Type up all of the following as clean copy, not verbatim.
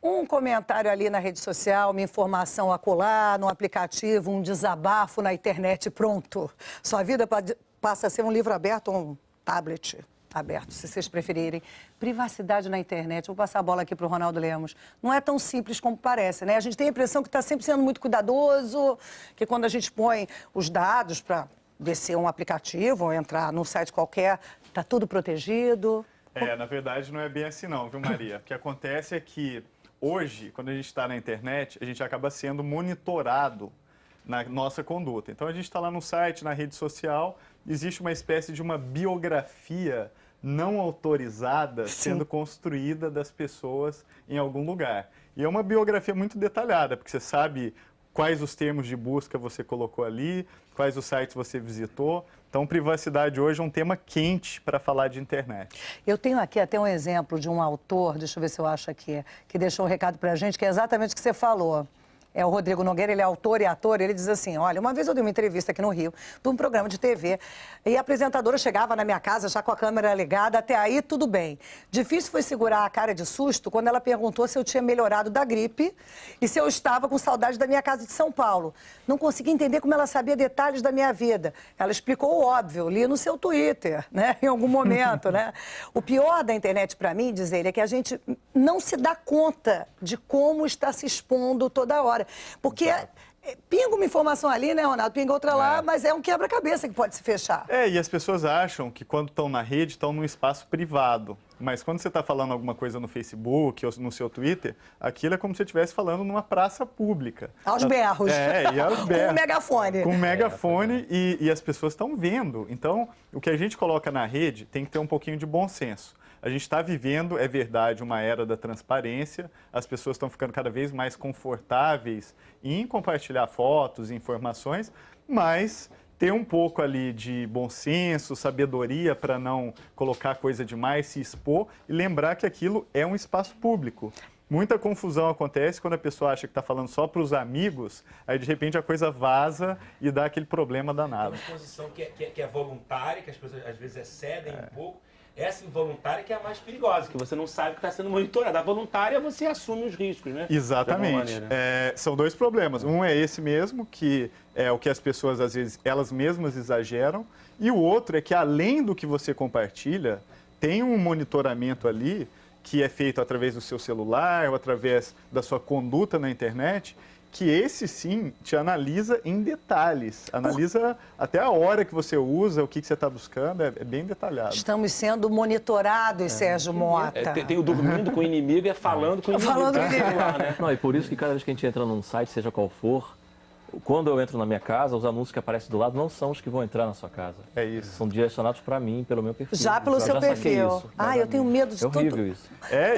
um comentário ali na rede social, uma informação acolá, no aplicativo, um desabafo na internet, pronto. Sua vida passa a ser um livro aberto ou um tablet aberto, se vocês preferirem. Privacidade na internet. Vou passar a bola aqui para o Ronaldo Lemos. Não é tão simples como parece, né? A gente tem a impressão que está sempre sendo muito cuidadoso, que quando a gente põe os dados para descer um aplicativo ou entrar num site qualquer, está tudo protegido. Na verdade não é bem assim não, viu, Maria? O que acontece é que hoje, quando a gente está na internet, a gente acaba sendo monitorado na nossa conduta. Então a gente está lá no site, na rede social, existe uma espécie de uma biografia não autorizada sendo construída das pessoas em algum lugar. E é uma biografia muito detalhada, porque você sabe quais os termos de busca você colocou ali, quais os sites você visitou. Então, privacidade hoje é um tema quente para falar de internet. Eu tenho aqui até um exemplo de um autor, deixa eu ver se eu acho aqui, que deixou um recado para a gente, que é exatamente o que você falou. É o Rodrigo Nogueira, ele é autor e ator, ele diz assim, olha, uma vez eu dei uma entrevista aqui no Rio, para um programa de TV, e a apresentadora chegava na minha casa já com a câmera ligada, até aí tudo bem. Difícil foi segurar a cara de susto quando ela perguntou se eu tinha melhorado da gripe e se eu estava com saudade da minha casa de São Paulo. Não consegui entender como ela sabia detalhes da minha vida. Ela explicou o óbvio, li no seu Twitter, né, em algum momento, né. O pior da internet para mim, diz ele, é que a gente não se dá conta de como está se expondo toda hora. Porque pinga uma informação ali, né, Ronaldo? Pinga outra lá, mas é um quebra-cabeça que pode se fechar. E as pessoas acham que quando estão na rede, estão num espaço privado. Mas quando você está falando alguma coisa no Facebook ou no seu Twitter, aquilo é como se você estivesse falando numa praça pública. Aos berros. E aos berros. Com um megafone. Com um megafone e as pessoas estão vendo. Então, o que a gente coloca na rede tem que ter um pouquinho de bom senso. A gente está vivendo, é verdade, uma era da transparência, as pessoas estão ficando cada vez mais confortáveis em compartilhar fotos, informações, mas ter um pouco ali de bom senso, sabedoria para não colocar coisa demais, se expor e lembrar que aquilo é um espaço público. Muita confusão acontece quando a pessoa acha que está falando só para os amigos, aí de repente a coisa vaza e dá aquele problema danado. É uma exposição que é voluntária, que as pessoas às vezes excedem um pouco. Essa involuntária que é a mais perigosa, que você não sabe que está sendo monitorada. A voluntária você assume os riscos, né? Exatamente. São dois problemas. Um é esse mesmo, que é o que as pessoas, às vezes, elas mesmas exageram. E o outro é que, além do que você compartilha, tem um monitoramento ali que é feito através do seu celular ou através da sua conduta na internet, que esse sim te analisa em detalhes, analisa até a hora que você usa, o que você está buscando, é bem detalhado. Estamos sendo monitorados, Sérgio Mota. Tem o dormindo com o inimigo e falando com o inimigo. Falando com o inimigo. Não, e por isso que cada vez que a gente entra num site, seja qual for, quando eu entro na minha casa, os anúncios que aparecem do lado não são os que vão entrar na sua casa. É isso. São direcionados para mim, pelo meu perfil. Já pelo seu perfil. Isso, eu tenho medo de tudo. É horrível isso.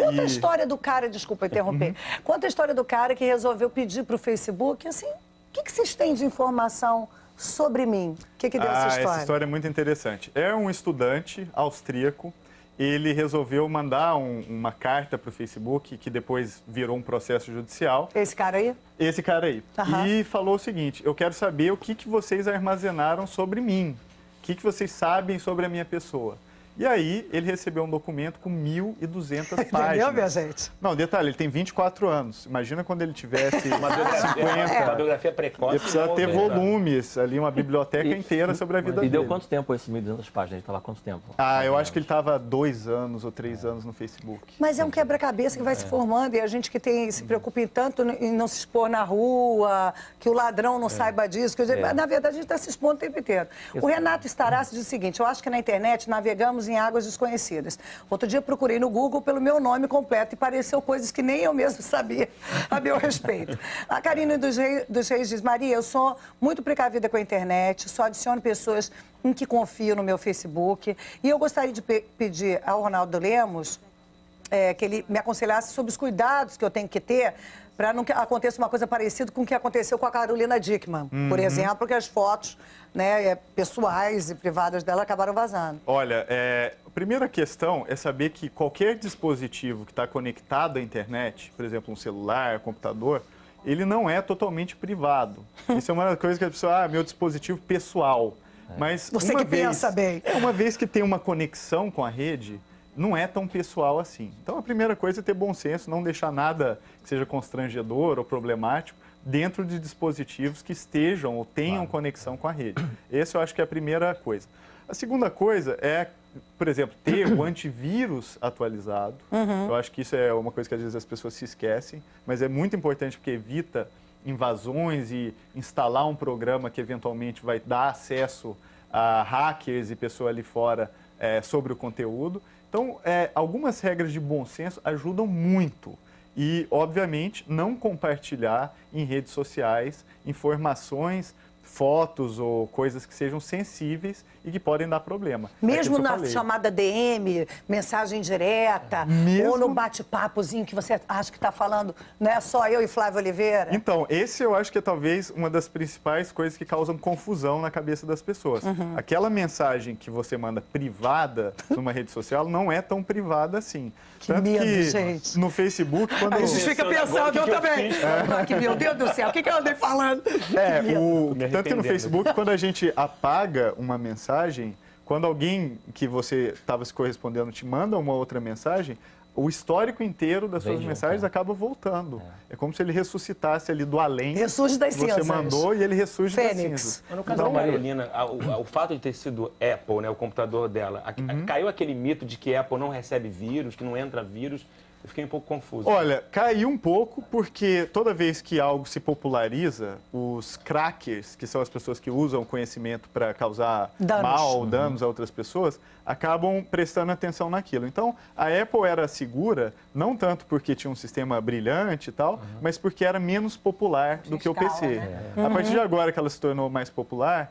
Conta a história do cara, desculpa interromper, conta a história do cara que resolveu pedir para o Facebook, assim, o que vocês têm de informação sobre mim? O que deu essa história? Essa história é muito interessante. É um estudante austríaco. Ele resolveu mandar uma carta para o Facebook, que depois virou um processo judicial. Esse cara aí? Esse cara aí. E falou o seguinte, eu quero saber o que vocês armazenaram sobre mim. O que vocês sabem sobre a minha pessoa. E aí, ele recebeu um documento com 1.200 páginas. Entendeu, minha gente? Não, detalhe, ele tem 24 anos. Imagina quando ele tivesse Uma biografia precoce. Ele precisa ter volumes ali, uma biblioteca inteira sobre a vida dele. E deu quanto tempo esses 1.200 páginas? Ele estava há quanto tempo? Eu acho que ele estava há 2 anos ou 3 anos no Facebook. Mas é um quebra-cabeça que vai se formando e a gente que se preocupa tanto em não se expor na rua, que o ladrão não saiba disso. Na verdade, a gente está se expondo o tempo inteiro. O Renato Starassi diz o seguinte, eu acho que na internet navegamos em águas desconhecidas. Outro dia procurei no Google pelo meu nome completo e apareceu coisas que nem eu mesmo sabia a meu respeito. A Karine dos Reis diz, Maria, eu sou muito precavida com a internet, só adiciono pessoas em que confio no meu Facebook. E eu gostaria de pedir ao Ronaldo Lemos que ele me aconselhasse sobre os cuidados que eu tenho que ter para não que aconteça uma coisa parecida com o que aconteceu com a Carolina Dickmann, por exemplo, que as fotos pessoais e privadas dela acabaram vazando. Olha, a primeira questão é saber que qualquer dispositivo que está conectado à internet, por exemplo, um celular, computador, ele não é totalmente privado. Isso é uma coisa que a pessoa, meu dispositivo pessoal. Mas Você que pensa bem. Uma vez que tem uma conexão com a rede, não é tão pessoal assim. Então, a primeira coisa é ter bom senso, não deixar nada que seja constrangedor ou problemático dentro de dispositivos que estejam ou tenham conexão com a rede. Esse eu acho que é a primeira coisa. A segunda coisa é, por exemplo, ter o antivírus atualizado. Eu acho que isso é uma coisa que às vezes as pessoas se esquecem, mas é muito importante porque evita invasões e instalar um programa que eventualmente vai dar acesso a hackers e pessoas ali fora sobre o conteúdo. Então, algumas regras de bom senso ajudam muito. E, obviamente, não compartilhar em redes sociais informações, fotos ou coisas que sejam sensíveis e que podem dar problema. Mesmo na chamada DM, mensagem direta, ou no bate-papozinho que você acha que está falando, não é só eu e Flávio Oliveira? Então, esse eu acho que é talvez uma das principais coisas que causam confusão na cabeça das pessoas. Aquela mensagem que você manda privada numa rede social não é tão privada assim. Que medo, gente. No Facebook, quando... A gente fica pensando, eu também. Que, meu Deus do céu, o que eu andei falando? Tanto que no Facebook, quando a gente apaga uma mensagem, quando alguém que você estava se correspondendo te manda uma outra mensagem, o histórico inteiro das suas mensagens acaba voltando. É como se ele ressuscitasse ali do além. Ressurge das cinzas. Você mandou e ele ressurge das cinzas. Mas no caso da Carolina, o fato de ter sido Apple, né, o computador dela, caiu aquele mito de que Apple não recebe vírus, que não entra vírus. Eu fiquei um pouco confuso. Olha, caiu um pouco porque toda vez que algo se populariza, os crackers, que são as pessoas que usam o conhecimento para causar mal, danos a outras pessoas, acabam prestando atenção naquilo. Então, a Apple era segura, não tanto porque tinha um sistema brilhante e tal, mas porque era menos popular do que o PC. Né? A partir de agora que ela se tornou mais popular,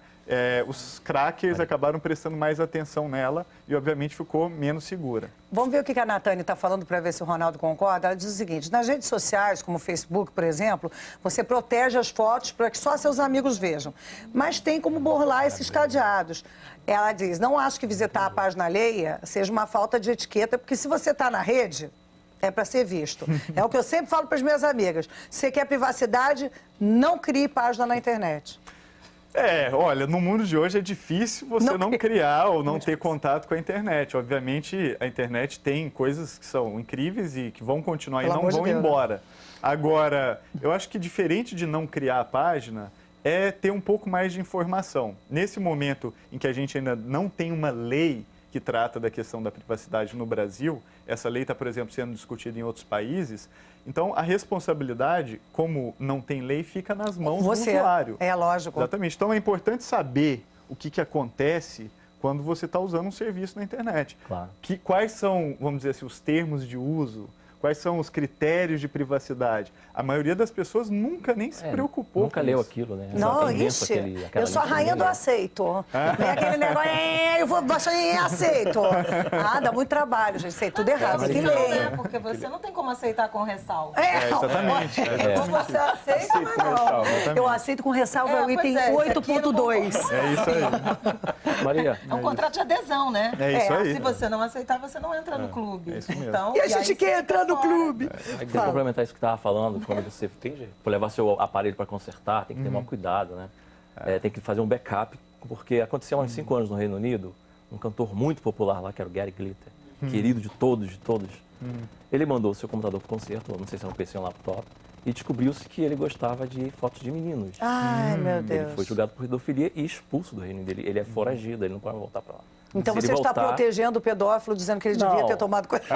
os crackers acabaram prestando mais atenção nela e, obviamente, ficou menos segura. Vamos ver o que a Natane está falando para ver se o Ronaldo concorda. Ela diz o seguinte: nas redes sociais, como o Facebook, por exemplo, você protege as fotos para que só seus amigos vejam. Mas tem como burlar esses cadeados. Ela diz, não acho que visitar a página alheia seja uma falta de etiqueta, porque se você está na rede, é para ser visto. É o que eu sempre falo para as minhas amigas. Se quer privacidade, não crie página na internet. Olha, no mundo de hoje é difícil você não criar ou não ter contato com a internet. Obviamente, a internet tem coisas que são incríveis e que vão continuar e não vão embora. Agora, eu acho que diferente de não criar a página, é ter um pouco mais de informação. Nesse momento em que a gente ainda não tem uma lei que trata da questão da privacidade no Brasil, essa lei está, por exemplo, sendo discutida em outros países, então a responsabilidade, como não tem lei, fica nas mãos do usuário. É lógico. Exatamente. Então é importante saber o que acontece quando você está usando um serviço na internet. Claro. Quais são, vamos dizer assim, os termos de uso, quais são os critérios de privacidade. A maioria das pessoas nunca nem se preocupou nunca leu aquilo, né? Não, eu sou a rainha do aceito. Vem aquele negócio, eu vou baixar e aceito. Dá muito trabalho, gente, sei tudo errado. Tem que ler. Porque você não tem como aceitar com ressalva. Exatamente. Ou você aceita, mas não. Eu aceito com ressalva o item 8.2. É isso aí. Maria. É um contrato de adesão, né? É isso aí. Se você não aceitar, você não entra no clube. É isso mesmo. Então, E a gente quer entrar no clube. Aí queria complementar isso que estava falando, quando você for levar seu aparelho para consertar, tem que ter maior cuidado, né? Tem que fazer um backup, porque aconteceu há uns 5 anos no Reino Unido, um cantor muito popular lá, que era o Gary Glitter, querido de todos, Ele mandou o seu computador para o concerto, não sei se era um PC ou um laptop, e descobriu-se que ele gostava de fotos de meninos. Ai, meu Deus. Ele foi julgado por pedofilia e expulso do Reino dele. Ele é foragido, ele não pode voltar para lá. Então você está protegendo o pedófilo, dizendo que ele devia ter tomado cuidado.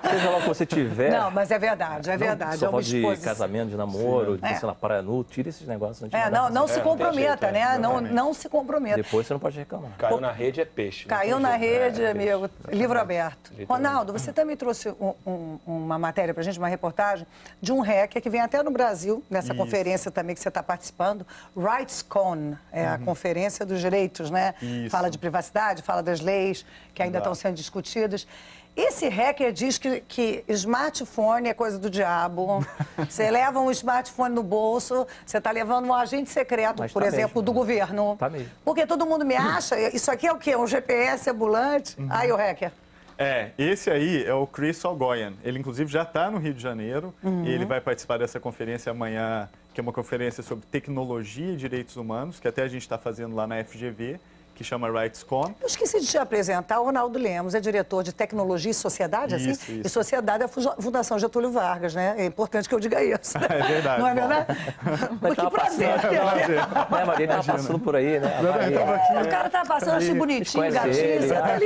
Seja lá o que você tiver. Não, mas é verdade, é verdade. Só é uma de casamento, de namoro, de, sei lá, praia nu, tira esses negócios. Não se comprometa, né? Não se comprometa. Depois você não pode reclamar. Caiu na rede é peixe. Caiu na rede, amigo, livro aberto. Ronaldo, você também trouxe uma matéria pra gente, uma reportagem, de um hacker que vem até no Brasil, nessa conferência também que você está participando, RightsCon, a conferência dos direitos, né? Isso. Fala de privacidade, fala das leis que ainda estão sendo discutidas. Esse hacker diz que smartphone é coisa do diabo. Você leva um smartphone no bolso, você está levando um agente secreto, por exemplo, do governo. Tá mesmo. Porque todo mundo me acha, isso aqui é o quê? Um GPS ambulante? Aí o hacker. Esse aí é o Chris Soghoian. Ele, inclusive, já está no Rio de Janeiro e ele vai participar dessa conferência amanhã, que é uma conferência sobre tecnologia e direitos humanos, que até a gente está fazendo lá na FGV, que chama RightsCon. Eu esqueci de te apresentar, o Ronaldo Lemos é diretor de Tecnologia e Sociedade, assim? Isso. E Sociedade é a Fundação Getúlio Vargas, né? É importante que eu diga isso. É verdade. Não é verdade? Mas que tava prazer. Né, Maria estava passando por aí, né? O cara tá passando, achei bonitinho, gatinho, você tá ali.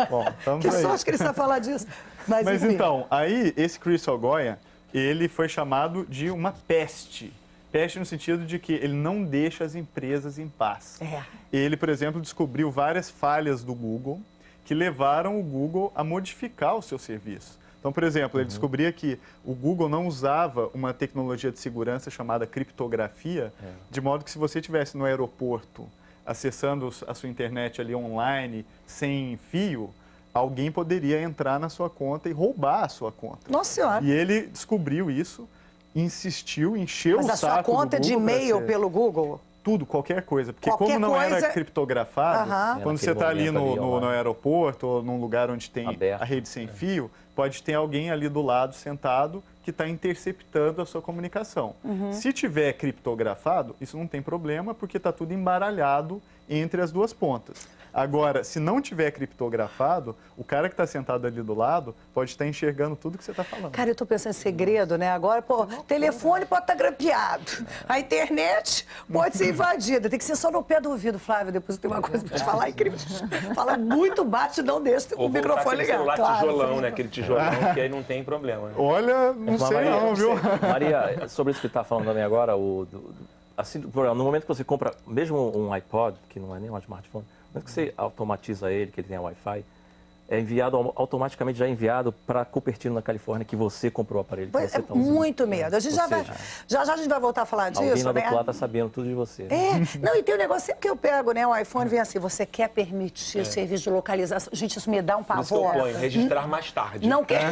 Bom, estamos Que aí. sorte que ele sabe falar disso. Mas Mas enfim. então, aí esse Chris Ogoia, ele foi chamado de uma peste. Peste no sentido de que ele não deixa as empresas em paz. É. Ele, por exemplo, descobriu várias falhas do Google que levaram o Google a modificar o seu serviço. Então, por exemplo, ele descobria que o Google não usava uma tecnologia de segurança chamada criptografia, de modo que se você estivesse no aeroporto acessando a sua internet ali online, sem fio, alguém poderia entrar na sua conta e roubar a sua conta. Nossa Senhora. E ele descobriu isso, insistiu, encheu Mas o a saco sua conta do de Google pra e-mail ser- pelo Google? Tudo, qualquer coisa. Porque Qualquer como não coisa- era criptografado, Aham. quando você Naquele está ali momento ali, no online. aeroporto ou num lugar onde tem Aberto. a rede sem fio, pode ter alguém ali do lado sentado que está interceptando a sua comunicação. Se tiver criptografado, isso não tem problema, porque está tudo embaralhado entre as duas pontas. Agora, se não tiver criptografado, o cara que está sentado ali do lado pode estar enxergando tudo que você está falando. Cara, eu tô pensando em segredo, né? Agora, pô, telefone pode estar grampeado. A internet pode ser invadida. Tem que ser só no pé do ouvido, Flávio. Depois eu tenho uma coisa pra te falar incrível. Fala muito baixo, não deixa o Ou voltar microfone aquele ligado. celular Claro, tijolão, sim. né? Aquele tijolão, que aí não tem problema. Né? Olha, não Mas, sei Maria, não, viu? Maria, sobre isso que está falando também agora, assim, no momento que você compra, mesmo um iPod, que não é nem um smartphone, no momento que você automatiza ele, que ele tem a Wi-Fi, é enviado, automaticamente já é enviado para Cupertino, na Califórnia, que você comprou o aparelho que Pois você é, está usando. muito medo. A gente já, Ou vai, seja, já a gente vai voltar a falar alguém disso, lá do né? outro lado está sabendo tudo de você. É, não, e tem um negócio, sempre que eu pego, né, o iPhone, vem assim, você quer permitir o serviço de localização? Gente, isso me dá um Por isso que eu pavor. ponho, registrar mais tarde. Não quer.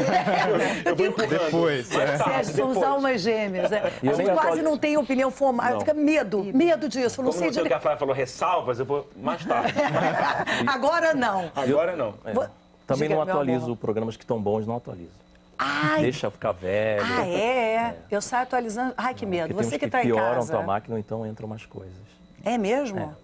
Eu vou empurrando. Depois, Mais é. tarde, Sérgio, somos depois. almas gêmeas, né? E eu A gente nem quase atualizo. não tem opinião formada, Não. fica medo disso, eu não Como sei o que direito. a Flávia falou, ressalvas, eu vou mais tarde. Agora não. Agora não. Vou- Também Diga, não meu atualizo amor. programas que estão bons, não atualizo. Ai, Deixa ficar velho. Eu saio atualizando. Ai, que medo. Porque tem uns Você que que está em pioram casa. tua máquina, então entram mais coisas. É mesmo?